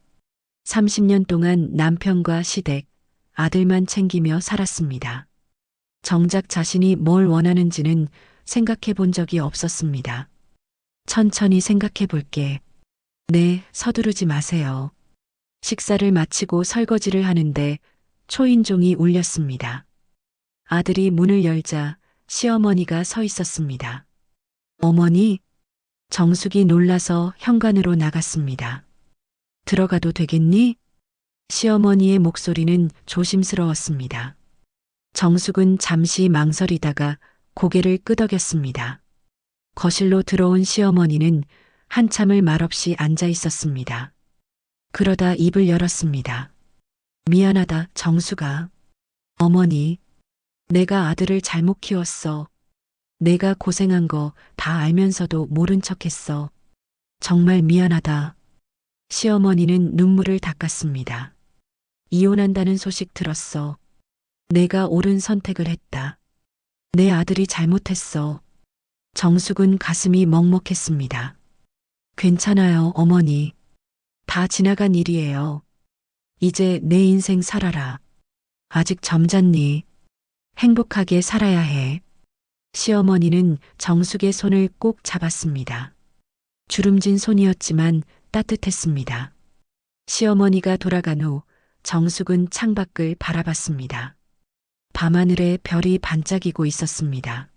30년 동안 남편과 시댁, 아들만 챙기며 살았습니다. 정작 자신이 뭘 원하는지는 생각해 본 적이 없었습니다. 천천히 생각해 볼게. 네, 서두르지 마세요. 식사를 마치고 설거지를 하는데 초인종이 울렸습니다. 아들이 문을 열자 시어머니가 서 있었습니다. 어머니? 정숙이 놀라서 현관으로 나갔습니다. 들어가도 되겠니? 시어머니의 목소리는 조심스러웠습니다. 정숙은 잠시 망설이다가 고개를 끄덕였습니다. 거실로 들어온 시어머니는 한참을 말없이 앉아 있었습니다. 그러다 입을 열었습니다. 미안하다, 정수가. 어머니, 내가 아들을 잘못 키웠어. 내가 고생한 거 다 알면서도 모른 척 했어. 정말 미안하다. 시어머니는 눈물을 닦았습니다. 이혼한다는 소식 들었어. 내가 옳은 선택을 했다. 내 아들이 잘못했어. 정숙은 가슴이 먹먹했습니다. 괜찮아요, 어머니. 다 지나간 일이에요. 이제 내 인생 살아라. 아직 젊잖니. 행복하게 살아야 해. 시어머니는 정숙의 손을 꼭 잡았습니다. 주름진 손이었지만 따뜻했습니다. 시어머니가 돌아간 후 정숙은 창밖을 바라봤습니다. 밤하늘에 별이 반짝이고 있었습니다.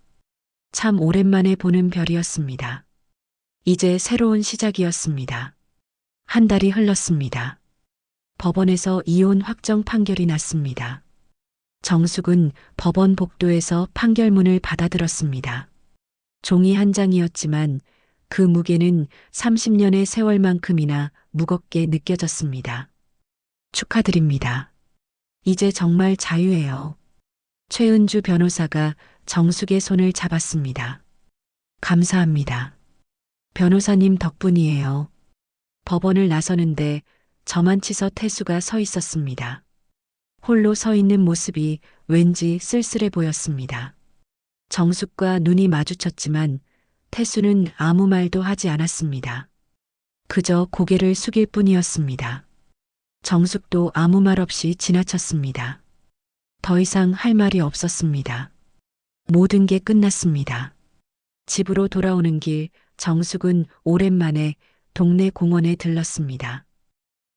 참 오랜만에 보는 별이었습니다. 이제 새로운 시작이었습니다. 한 달이 흘렀습니다. 법원에서 이혼 확정 판결이 났습니다. 정숙은 법원 복도에서 판결문을 받아들었습니다. 종이 한 장이었지만 그 무게는 30년의 세월만큼이나 무겁게 느껴졌습니다. 축하드립니다. 이제 정말 자유예요. 최은주 변호사가 정숙의 손을 잡았습니다. 감사합니다. 변호사님 덕분이에요. 법원을 나서는데 저만치서 태수가 서 있었습니다. 홀로 서 있는 모습이 왠지 쓸쓸해 보였습니다. 정숙과 눈이 마주쳤지만 태수는 아무 말도 하지 않았습니다. 그저 고개를 숙일 뿐이었습니다. 정숙도 아무 말 없이 지나쳤습니다. 더 이상 할 말이 없었습니다. 모든 게 끝났습니다. 집으로 돌아오는 길 정숙은 오랜만에 동네 공원에 들렀습니다.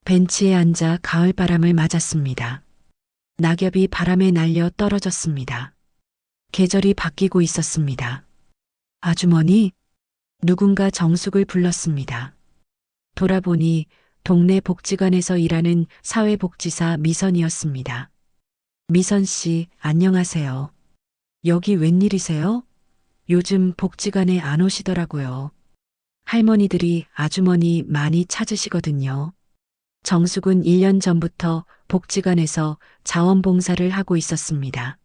벤치에 앉아 가을바람을 맞았습니다. 낙엽이 바람에 날려 떨어졌습니다. 계절이 바뀌고 있었습니다. 아주머니, 누군가 정숙을 불렀습니다. 돌아보니 동네 복지관에서 일하는 사회복지사 미선이었습니다. 미선 씨, 안녕하세요. 여기 웬일이세요? 요즘 복지관에 안 오시더라고요. 할머니들이 아주머니 많이 찾으시거든요. 정숙은 1년 전부터 복지관에서 자원봉사를 하고 있었습니다.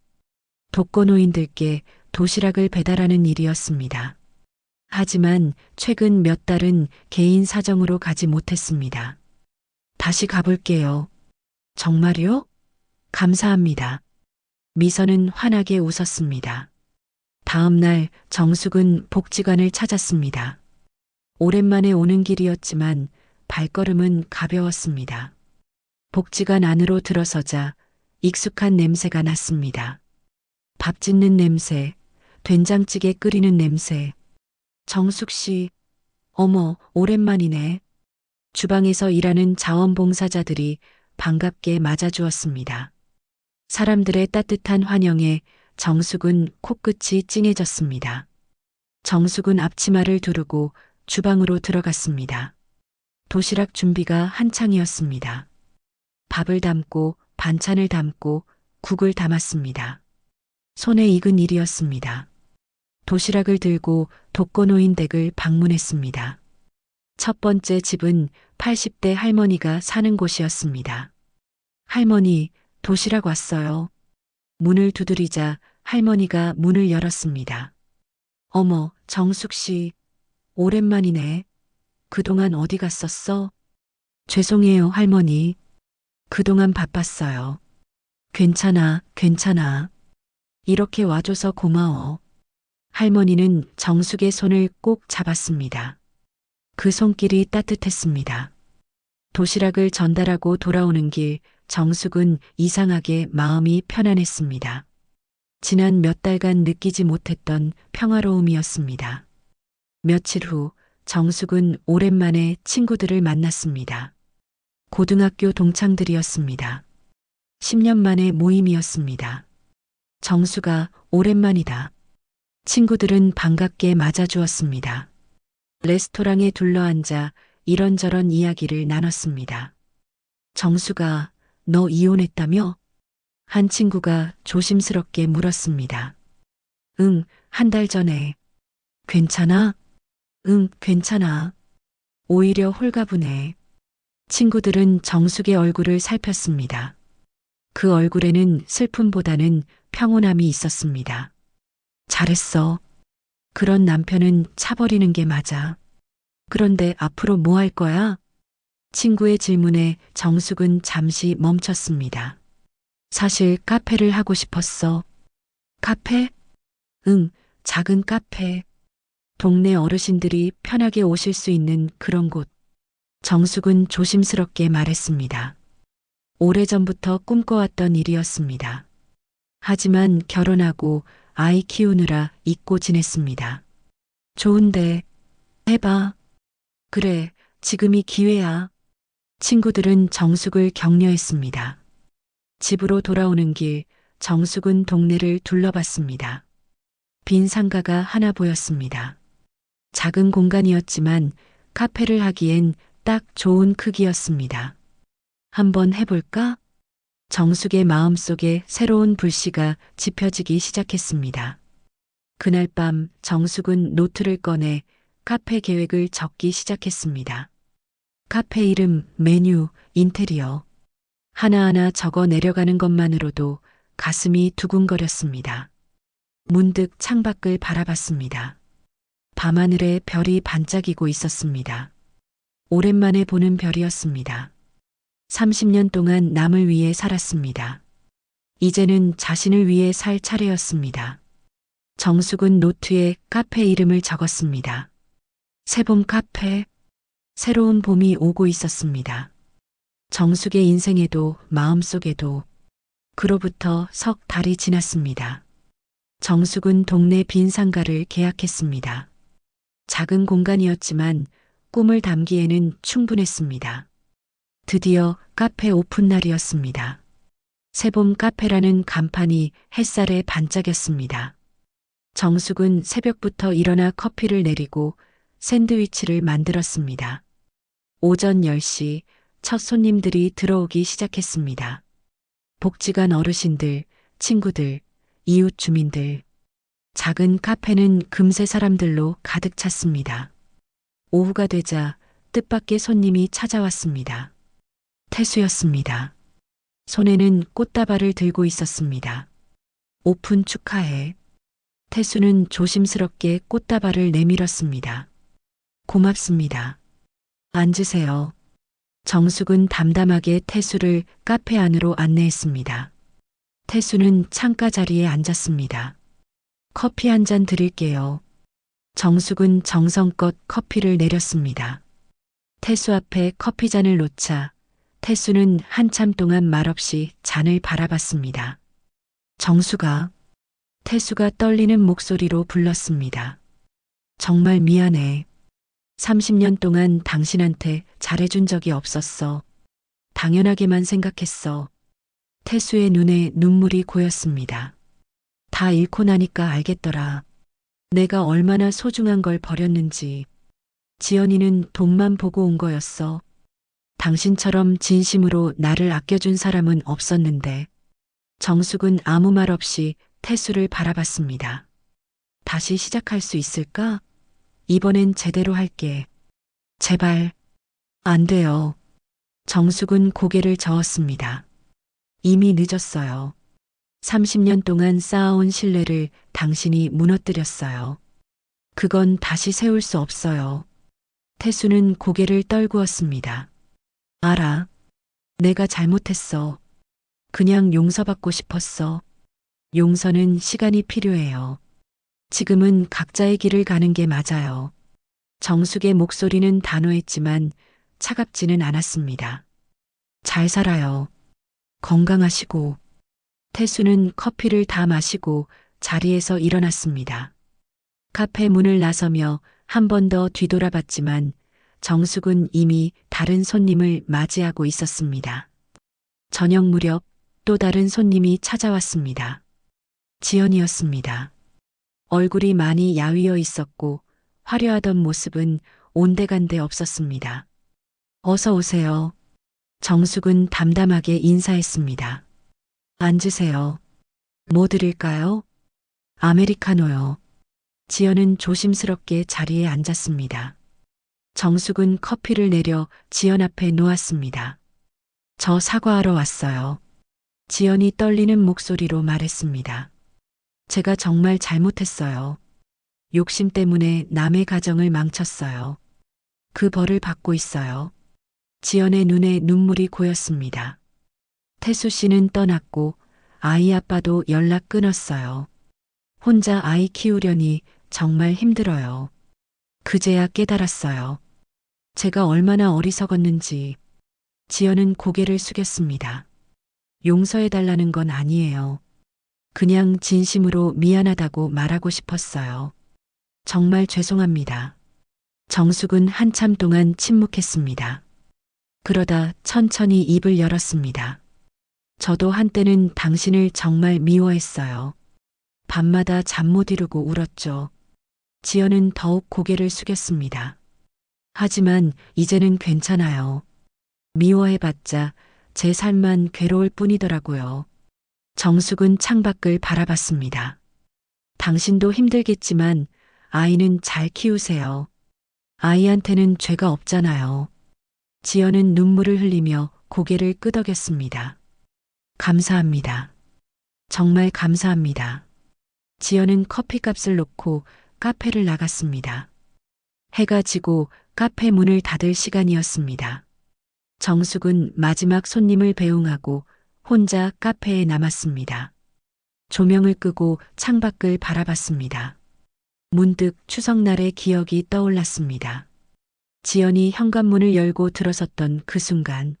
독거노인들께 도시락을 배달하는 일이었습니다. 하지만 최근 몇 달은 개인 사정으로 가지 못했습니다. 다시 가볼게요. 정말요? 감사합니다. 미선은 환하게 웃었습니다. 다음 날 정숙은 복지관을 찾았습니다. 오랜만에 오는 길이었지만 발걸음은 가벼웠습니다. 복지관 안으로 들어서자 익숙한 냄새가 났습니다. 밥 짓는 냄새, 된장찌개 끓이는 냄새. 정숙 씨, 어머, 오랜만이네. 주방에서 일하는 자원봉사자들이 반갑게 맞아주었습니다. 사람들의 따뜻한 환영에 정숙은 코끝이 찡해졌습니다. 정숙은 앞치마를 두르고 주방으로 들어갔습니다. 도시락 준비가 한창이었습니다. 밥을 담고 반찬을 담고 국을 담았습니다. 손에 익은 일이었습니다. 도시락을 들고 독거노인 댁을 방문했습니다. 첫 번째 집은 80대 할머니가 사는 곳이었습니다. 할머니, 도시락 왔어요. 문을 두드리자 할머니가 문을 열었습니다. 어머, 정숙 씨, 오랜만이네. 그동안 어디 갔었어? 죄송해요, 할머니. 그동안 바빴어요. 괜찮아, 괜찮아. 이렇게 와줘서 고마워. 할머니는 정숙의 손을 꼭 잡았습니다. 그 손길이 따뜻했습니다. 도시락을 전달하고 돌아오는 길 정숙은 이상하게 마음이 편안했습니다. 지난 몇 달간 느끼지 못했던 평화로움이었습니다. 며칠 후 정숙은 오랜만에 친구들을 만났습니다. 고등학교 동창들이었습니다. 10년 만의 모임이었습니다. 정수가 오랜만이다. 친구들은 반갑게 맞아주었습니다. 레스토랑에 둘러앉아 이런저런 이야기를 나눴습니다. 정수가 너 이혼했다며? 한 친구가 조심스럽게 물었습니다. 응, 한 달 전에. 괜찮아? 응, 괜찮아. 오히려 홀가분해. 친구들은 정숙의 얼굴을 살폈습니다. 그 얼굴에는 슬픔보다는 평온함이 있었습니다. 잘했어. 그런 남편은 차버리는 게 맞아. 그런데 앞으로 뭐 할 거야? 친구의 질문에 정숙은 잠시 멈췄습니다. 사실 카페를 하고 싶었어. 카페? 응, 작은 카페. 동네 어르신들이 편하게 오실 수 있는 그런 곳. 정숙은 조심스럽게 말했습니다. 오래전부터 꿈꿔왔던 일이었습니다. 하지만 결혼하고 아이 키우느라 잊고 지냈습니다. 좋은데, 해봐. 그래, 지금이 기회야. 친구들은 정숙을 격려했습니다. 집으로 돌아오는 길, 정숙은 동네를 둘러봤습니다. 빈 상가가 하나 보였습니다. 작은 공간이었지만 카페를 하기엔 딱 좋은 크기였습니다. 한번 해볼까? 정숙의 마음속에 새로운 불씨가 지펴지기 시작했습니다. 그날 밤 정숙은 노트를 꺼내 카페 계획을 적기 시작했습니다. 카페 이름, 메뉴, 인테리어. 하나하나 적어 내려가는 것만으로도 가슴이 두근거렸습니다. 문득 창밖을 바라봤습니다. 밤하늘에 별이 반짝이고 있었습니다. 오랜만에 보는 별이었습니다. 30년 동안 남을 위해 살았습니다. 이제는 자신을 위해 살 차례였습니다. 정숙은 노트에 카페 이름을 적었습니다. 새봄 카페. 새로운 봄이 오고 있었습니다. 정숙의 인생에도 마음속에도. 그로부터 석 달이 지났습니다. 정숙은 동네 빈 상가를 계약했습니다. 작은 공간이었지만 꿈을 담기에는 충분했습니다. 드디어 카페 오픈 날이었습니다. 새봄 카페라는 간판이 햇살에 반짝였습니다. 정숙은 새벽부터 일어나 커피를 내리고 샌드위치를 만들었습니다. 오전 10시 첫 손님들이 들어오기 시작했습니다. 복지관 어르신들, 친구들, 이웃 주민들. 작은 카페는 금세 사람들로 가득 찼습니다. 오후가 되자 뜻밖의 손님이 찾아왔습니다. 태수였습니다. 손에는 꽃다발을 들고 있었습니다. 오픈 축하해. 태수는 조심스럽게 꽃다발을 내밀었습니다. 고맙습니다. 앉으세요. 정숙은 담담하게 태수를 카페 안으로 안내했습니다. 태수는 창가 자리에 앉았습니다. 커피 한 잔 드릴게요. 정숙은 정성껏 커피를 내렸습니다. 태수 앞에 커피잔을 놓자 태수는 한참 동안 말없이 잔을 바라봤습니다. 정숙아. 태수가 떨리는 목소리로 불렀습니다. 정말 미안해. 30년 동안 당신한테 잘해준 적이 없었어. 당연하게만 생각했어. 태수의 눈에 눈물이 고였습니다. 다 잃고 나니까 알겠더라. 내가 얼마나 소중한 걸 버렸는지. 지연이는 돈만 보고 온 거였어. 당신처럼 진심으로 나를 아껴준 사람은 없었는데. 정숙은 아무 말 없이 태수를 바라봤습니다. 다시 시작할 수 있을까? 이번엔 제대로 할게. 제발. 안 돼요. 정숙은 고개를 저었습니다. 이미 늦었어요. 30년 동안 쌓아온 신뢰를 당신이 무너뜨렸어요. 그건 다시 세울 수 없어요. 태수는 고개를 떨구었습니다. 알아. 내가 잘못했어. 그냥 용서받고 싶었어. 용서는 시간이 필요해요. 지금은 각자의 길을 가는 게 맞아요. 정숙의 목소리는 단호했지만 차갑지는 않았습니다. 잘 살아요. 건강하시고. 태수는 커피를 다 마시고 자리에서 일어났습니다. 카페 문을 나서며 한 번 더 뒤돌아봤지만 정숙은 이미 다른 손님을 맞이하고 있었습니다. 저녁 무렵 또 다른 손님이 찾아왔습니다. 지연이었습니다. 얼굴이 많이 야위어 있었고 화려하던 모습은 온데간데 없었습니다. 어서 오세요. 정숙은 담담하게 인사했습니다. 앉으세요. 뭐 드릴까요? 아메리카노요. 지연은 조심스럽게 자리에 앉았습니다. 정숙은 커피를 내려 지연 앞에 놓았습니다. 저 사과하러 왔어요. 지연이 떨리는 목소리로 말했습니다. 제가 정말 잘못했어요. 욕심 때문에 남의 가정을 망쳤어요. 그 벌을 받고 있어요. 지연의 눈에 눈물이 고였습니다. 태수 씨는 떠났고 아이 아빠도 연락 끊었어요. 혼자 아이 키우려니 정말 힘들어요. 그제야 깨달았어요. 제가 얼마나 어리석었는지. 지연은 고개를 숙였습니다. 용서해달라는 건 아니에요. 그냥 진심으로 미안하다고 말하고 싶었어요. 정말 죄송합니다. 정숙은 한참 동안 침묵했습니다. 그러다 천천히 입을 열었습니다. 저도 한때는 당신을 정말 미워했어요. 밤마다 잠 못 이루고 울었죠. 지연은 더욱 고개를 숙였습니다. 하지만 이제는 괜찮아요. 미워해봤자 제 삶만 괴로울 뿐이더라고요. 정숙은 창밖을 바라봤습니다. 당신도 힘들겠지만 아이는 잘 키우세요. 아이한테는 죄가 없잖아요. 지연은 눈물을 흘리며 고개를 끄덕였습니다. 감사합니다. 정말 감사합니다. 지연은 커피값을 놓고 카페를 나갔습니다. 해가 지고 카페 문을 닫을 시간이었습니다. 정숙은 마지막 손님을 배웅하고 혼자 카페에 남았습니다. 조명을 끄고 창밖을 바라봤습니다. 문득 추석날의 기억이 떠올랐습니다. 지연이 현관문을 열고 들어섰던 그 순간,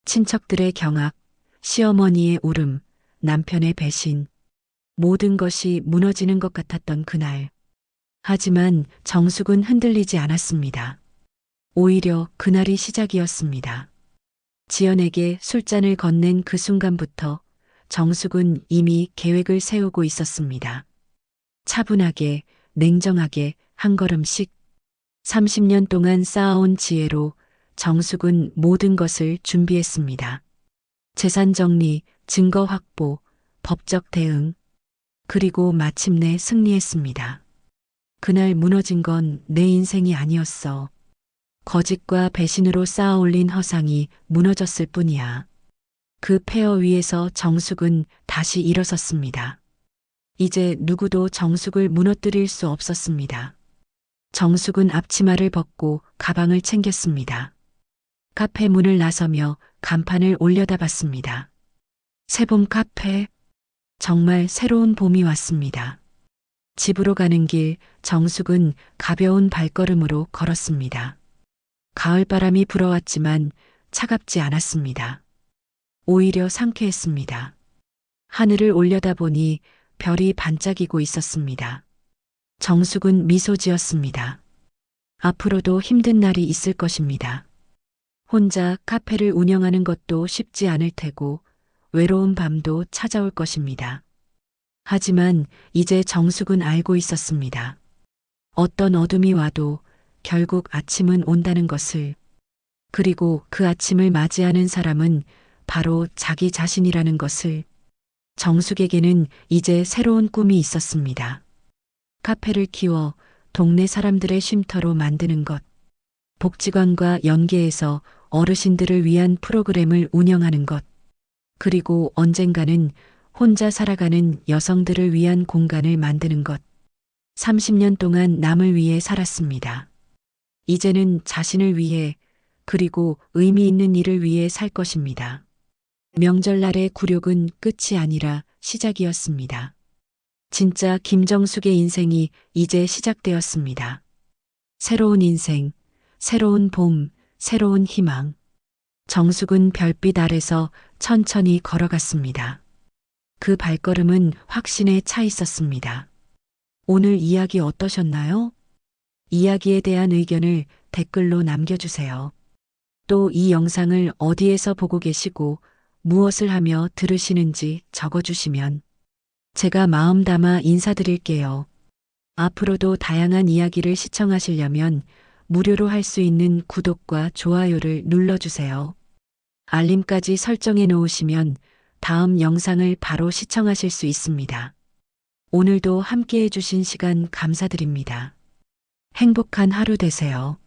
친척들의 경악, 시어머니의 울음, 남편의 배신, 모든 것이 무너지는 것 같았던 그날. 하지만 정숙은 흔들리지 않았습니다. 오히려 그날이 시작이었습니다. 지연에게 술잔을 건넨 그 순간부터 정숙은 이미 계획을 세우고 있었습니다. 차분하게, 냉정하게 한 걸음씩 30년 동안 쌓아온 지혜로 정숙은 모든 것을 준비했습니다. 재산 정리, 증거 확보, 법적 대응, 그리고 마침내 승리했습니다. 그날 무너진 건 내 인생이 아니었어. 거짓과 배신으로 쌓아올린 허상이 무너졌을 뿐이야. 그 폐허 위에서 정숙은 다시 일어섰습니다. 이제 누구도 정숙을 무너뜨릴 수 없었습니다. 정숙은 앞치마를 벗고 가방을 챙겼습니다. 카페 문을 나서며 간판을 올려다봤습니다. 새봄 카페. 정말 새로운 봄이 왔습니다. 집으로 가는 길 정숙은 가벼운 발걸음으로 걸었습니다. 가을바람이 불어왔지만 차갑지 않았습니다. 오히려 상쾌했습니다. 하늘을 올려다보니 별이 반짝이고 있었습니다. 정숙은 미소 지었습니다. 앞으로도 힘든 날이 있을 것입니다. 혼자 카페를 운영하는 것도 쉽지 않을 테고 외로운 밤도 찾아올 것입니다. 하지만 이제 정숙은 알고 있었습니다. 어떤 어둠이 와도 결국 아침은 온다는 것을. 그리고 그 아침을 맞이하는 사람은 바로 자기 자신이라는 것을. 정숙에게는 이제 새로운 꿈이 있었습니다. 카페를 키워 동네 사람들의 쉼터로 만드는 것. 복지관과 연계해서 어르신들을 위한 프로그램을 운영하는 것. 그리고 언젠가는 혼자 살아가는 여성들을 위한 공간을 만드는 것. 30년 동안 남을 위해 살았습니다. 이제는 자신을 위해 그리고 의미 있는 일을 위해 살 것입니다. 명절날의 굴욕은 끝이 아니라 시작이었습니다. 진짜 김정숙의 인생이 이제 시작되었습니다. 새로운 인생, 새로운 봄, 새로운 희망. 정숙은 별빛 아래서 천천히 걸어갔습니다. 그 발걸음은 확신에 차 있었습니다. 오늘 이야기 어떠셨나요? 이야기에 대한 의견을 댓글로 남겨주세요. 또 이 영상을 어디에서 보고 계시고 무엇을 하며 들으시는지 적어주시면 제가 마음 담아 인사드릴게요. 앞으로도 다양한 이야기를 시청하시려면 무료로 할 수 있는 구독과 좋아요를 눌러주세요. 알림까지 설정해 놓으시면 다음 영상을 바로 시청하실 수 있습니다. 오늘도 함께 해주신 시간 감사드립니다. 행복한 하루 되세요.